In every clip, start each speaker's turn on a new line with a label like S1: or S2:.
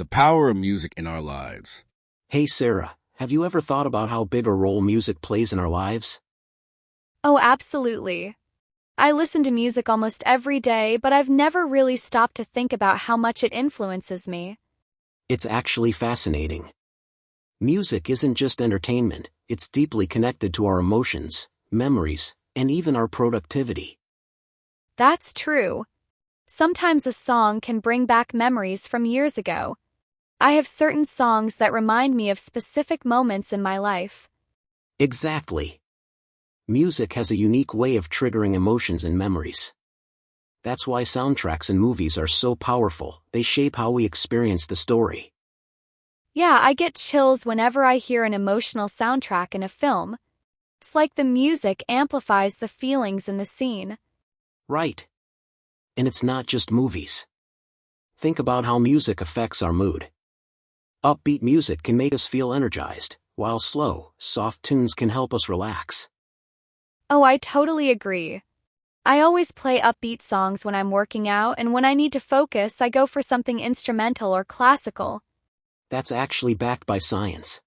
S1: The power of music in our lives.
S2: Hey Sarah, have you ever thought about how big a role music plays in our lives?
S3: Oh, absolutely. I listen to music almost every day, but I've never really stopped to think about how much it influences me.
S2: It's actually fascinating. Music isn't just entertainment, it's deeply connected to our emotions, memories, and even our productivity.
S3: That's true. Sometimes a song can bring back memories from years ago. I have certain songs that remind me of specific moments in my life.
S2: Exactly. Music has a unique way of triggering emotions and memories. That's why soundtracks in movies are so powerful, they shape how we experience the story.
S3: Yeah, I get chills whenever I hear an emotional soundtrack in a film. It's like the music amplifies the feelings in the scene.
S2: Right. And it's not just movies. Think about how music affects our mood. Upbeat music can make us feel energized, while slow, soft tunes can help us relax.
S3: Oh, I totally agree. I always play upbeat songs when I'm working out, and when I need to focus, I go for something instrumental or classical.
S2: That's actually backed by science.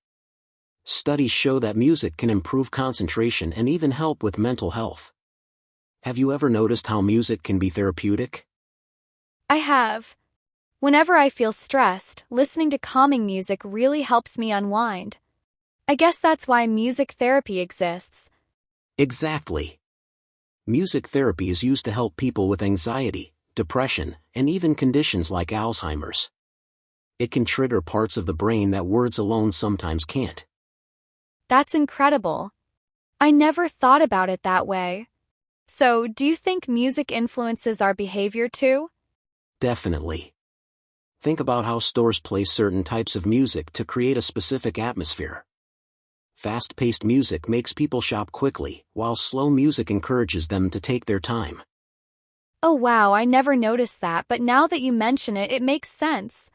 S2: Studies show that music can improve concentration and even help with mental health. Have you ever noticed how music can be therapeutic?
S3: I have. Whenever I feel stressed, listening to calming music really helps me unwind. I guess that's why music therapy exists.
S2: Exactly. Music therapy is used to help people with anxiety, depression, and even conditions like Alzheimer's. It can trigger parts of the brain that words alone sometimes can't.
S3: That's incredible. I never thought about it that way. So, do you think music influences our behavior too?
S2: Definitely. Think about how stores play certain types of music to create a specific atmosphere. Fast-paced music makes people shop quickly, while slow music encourages them to take their time.
S3: Oh wow, I never noticed that, but now that you mention it, it makes sense.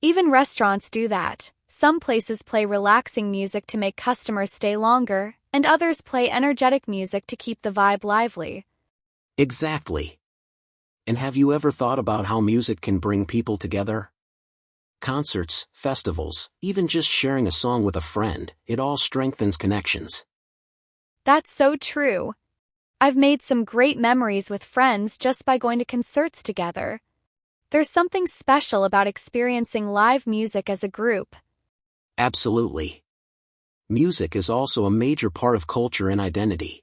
S3: Even restaurants do that. Some places play relaxing music to make customers stay longer, and others play energetic music to keep the vibe lively.
S2: Exactly. And have you ever thought about how music can bring people together? Concerts, festivals, even just sharing a song with a friend, it all strengthens connections.
S3: That's so true. I've made some great memories with friends just by going to concerts together. There's something special about experiencing live music as a group.
S2: Absolutely. Music is also a major part of culture and identity.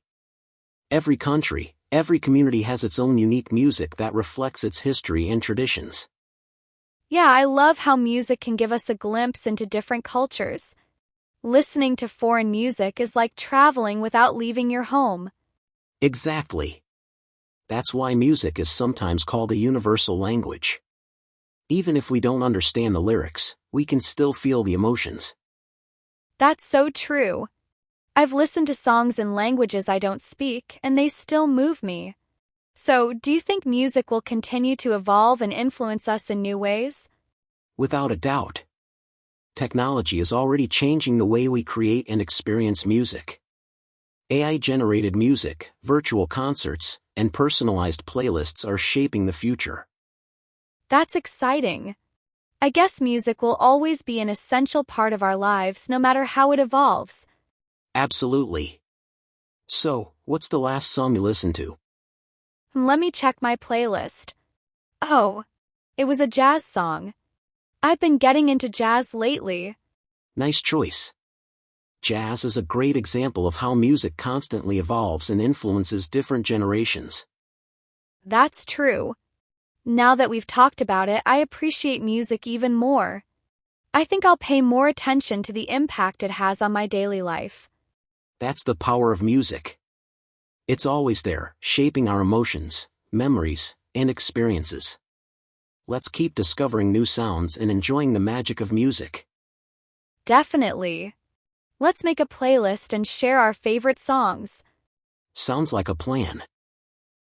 S2: Every country, every community has its own unique music that reflects its history and traditions.
S3: Yeah, I love how music can give us a glimpse into different cultures. Listening to foreign music is like traveling without leaving your home.
S2: Exactly. That's why music is sometimes called a universal language. Even if we don't understand the lyrics, we can still feel the emotions.
S3: That's so true. I've listened to songs in languages I don't speak, and they still move me. So, do you think music will continue to evolve and influence us in new ways?
S2: Without a doubt. Technology is already changing the way we create and experience music. AI-generated music, virtual concerts, and personalized playlists are shaping the future.
S3: That's exciting. I guess music will always be an essential part of our lives no matter how it evolves.
S2: Absolutely. So, what's the last song you listened to?
S3: Let me check my playlist. Oh, it was a jazz song. I've been getting into jazz lately.
S2: Nice choice. Jazz is a great example of how music constantly evolves and influences different generations.
S3: That's true. Now that we've talked about it, I appreciate music even more. I think I'll pay more attention to the impact it has on my daily life.
S2: That's the power of music. It's always there, shaping our emotions, memories, and experiences. Let's keep discovering new sounds and enjoying the magic of music.
S3: Definitely. Let's make a playlist and share our favorite songs.
S2: Sounds like a plan.